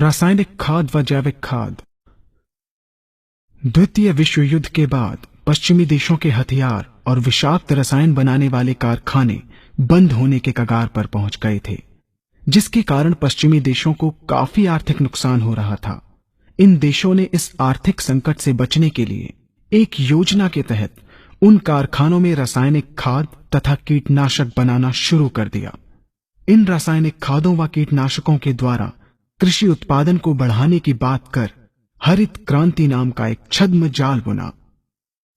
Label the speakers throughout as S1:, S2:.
S1: रासायनिक खाद व जैविक खाद। द्वितीय विश्व युद्ध के बाद पश्चिमी देशों के हथियार और विषाक्त रसायन बनाने वाले कारखाने बंद होने के कगार पर पहुंच गए थे, जिसके कारण पश्चिमी देशों को काफी आर्थिक नुकसान हो रहा था। इन देशों ने इस आर्थिक संकट से बचने के लिए एक योजना के तहत उन कारखानों में रासायनिक खाद तथा कीटनाशक बनाना शुरू कर दिया। इन रासायनिक खादों व कीटनाशकों के द्वारा कृषि उत्पादन को बढ़ाने की बात कर हरित क्रांति नाम का एक छद्म जाल बुना।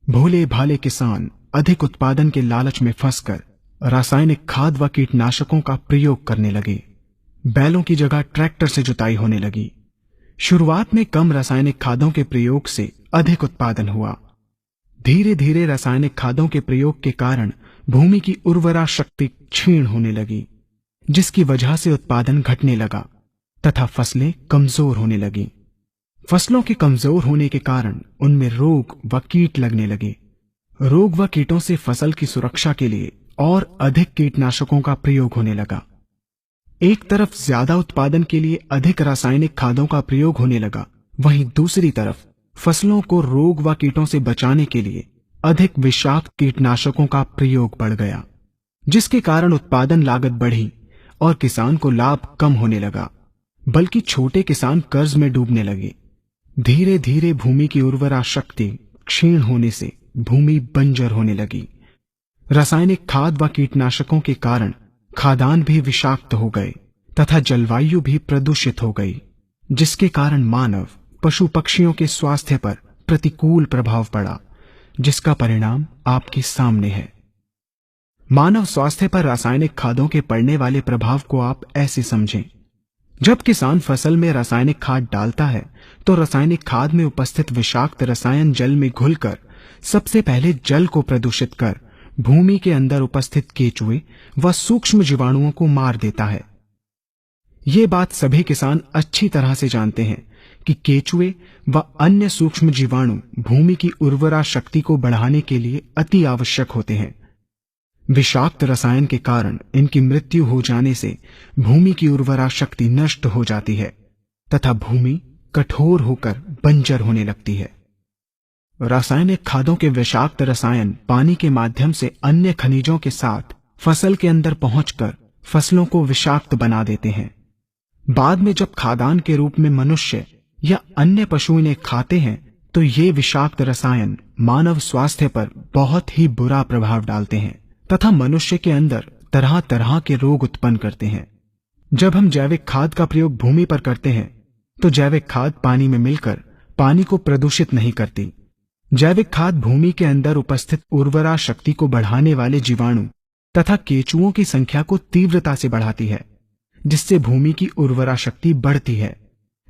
S1: भोले भाले किसान अधिक उत्पादन के लालच में फंसकर रासायनिक खाद व कीटनाशकों का प्रयोग करने लगे। बैलों की जगह ट्रैक्टर से जुताई होने लगी। शुरुआत में कम रासायनिक खादों के प्रयोग से अधिक उत्पादन हुआ। धीरे धीरे रासायनिक खादों के प्रयोग के कारण भूमि की उर्वरा शक्ति क्षीण होने लगी, जिसकी वजह से उत्पादन घटने लगा तथा फसलें कमजोर होने लगी। फसलों के कमजोर होने के कारण उनमें रोग व कीट लगने लगे। रोग व कीटों से फसल की सुरक्षा के लिए और अधिक कीटनाशकों का प्रयोग होने लगा। एक तरफ ज्यादा उत्पादन के लिए अधिक रासायनिक खादों का प्रयोग होने लगा, वहीं दूसरी तरफ फसलों को रोग व कीटों से बचाने के लिए अधिक विषाक्त कीटनाशकों का प्रयोग बढ़ गया, जिसके कारण उत्पादन लागत बढ़ी और किसान को लाभ कम होने लगा, बल्कि छोटे किसान कर्ज में डूबने लगे। धीरे धीरे भूमि की उर्वरा शक्ति क्षीण होने से भूमि बंजर होने लगी। रासायनिक खाद व कीटनाशकों के कारण खाद्यान्न भी विषाक्त हो गए तथा जलवायु भी प्रदूषित हो गई, जिसके कारण मानव पशु पक्षियों के स्वास्थ्य पर प्रतिकूल प्रभाव पड़ा, जिसका परिणाम आपके सामने है। मानव स्वास्थ्य पर रासायनिक खादों के पड़ने वाले प्रभाव को आप ऐसे समझें। जब किसान फसल में रासायनिक खाद डालता है तो रासायनिक खाद में उपस्थित विषाक्त रसायन जल में घुलकर सबसे पहले जल को प्रदूषित कर भूमि के अंदर उपस्थित केचुए व सूक्ष्म जीवाणुओं को मार देता है। ये बात सभी किसान अच्छी तरह से जानते हैं कि केचुए व अन्य सूक्ष्म जीवाणु भूमि की उर्वरा शक्ति को बढ़ाने के लिए अति आवश्यक होते हैं। विषाक्त रसायन के कारण इनकी मृत्यु हो जाने से भूमि की उर्वरा शक्ति नष्ट हो जाती है तथा भूमि कठोर होकर बंजर होने लगती है। रासायनिक खादों के विषाक्त रसायन पानी के माध्यम से अन्य खनिजों के साथ फसल के अंदर पहुंचकर फसलों को विषाक्त बना देते हैं। बाद में जब खाद्यान्न के रूप में मनुष्य या अन्य पशु इन्हें खाते हैं तो ये विषाक्त रसायन मानव स्वास्थ्य पर बहुत ही बुरा प्रभाव डालते हैं तथा मनुष्य के अंदर तरह तरह के रोग उत्पन्न करते हैं। जब हम जैविक खाद का प्रयोग भूमि पर करते हैं तो जैविक खाद पानी में मिलकर पानी को प्रदूषित नहीं करती। जैविक खाद भूमि के अंदर उपस्थित उर्वरा शक्ति को बढ़ाने वाले जीवाणु तथा केचुओं की संख्या को तीव्रता से बढ़ाती है, जिससे भूमि की उर्वरा शक्ति बढ़ती है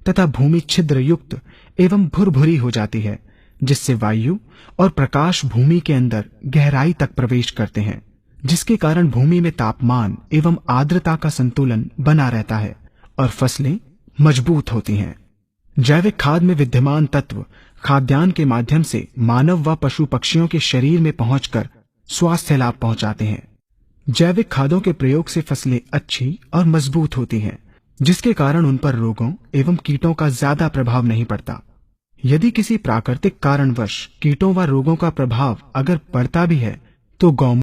S1: तथा भूमि छिद्र युक्त एवं भुरभुरी हो जाती है, जिससे वायु और प्रकाश भूमि के अंदर गहराई तक प्रवेश करते हैं, जिसके कारण भूमि में तापमान एवं आर्द्रता का संतुलन बना रहता है और फसलें मजबूत होती हैं। जैविक खाद में विद्यमान तत्व खाद्यान्न के माध्यम से मानव व पशु पक्षियों के शरीर में पहुंचकर स्वास्थ्य लाभ पहुंचाते हैं। जैविक खादों के प्रयोग से फसलें अच्छी और मजबूत होती हैं, जिसके कारण उन पर रोगों एवं कीटों का ज्यादा प्रभाव नहीं पड़ता। यदि किसी प्राकृतिक कारणवश कीटों व रोगों का प्रभाव अगर पड़ता भी है तो गौ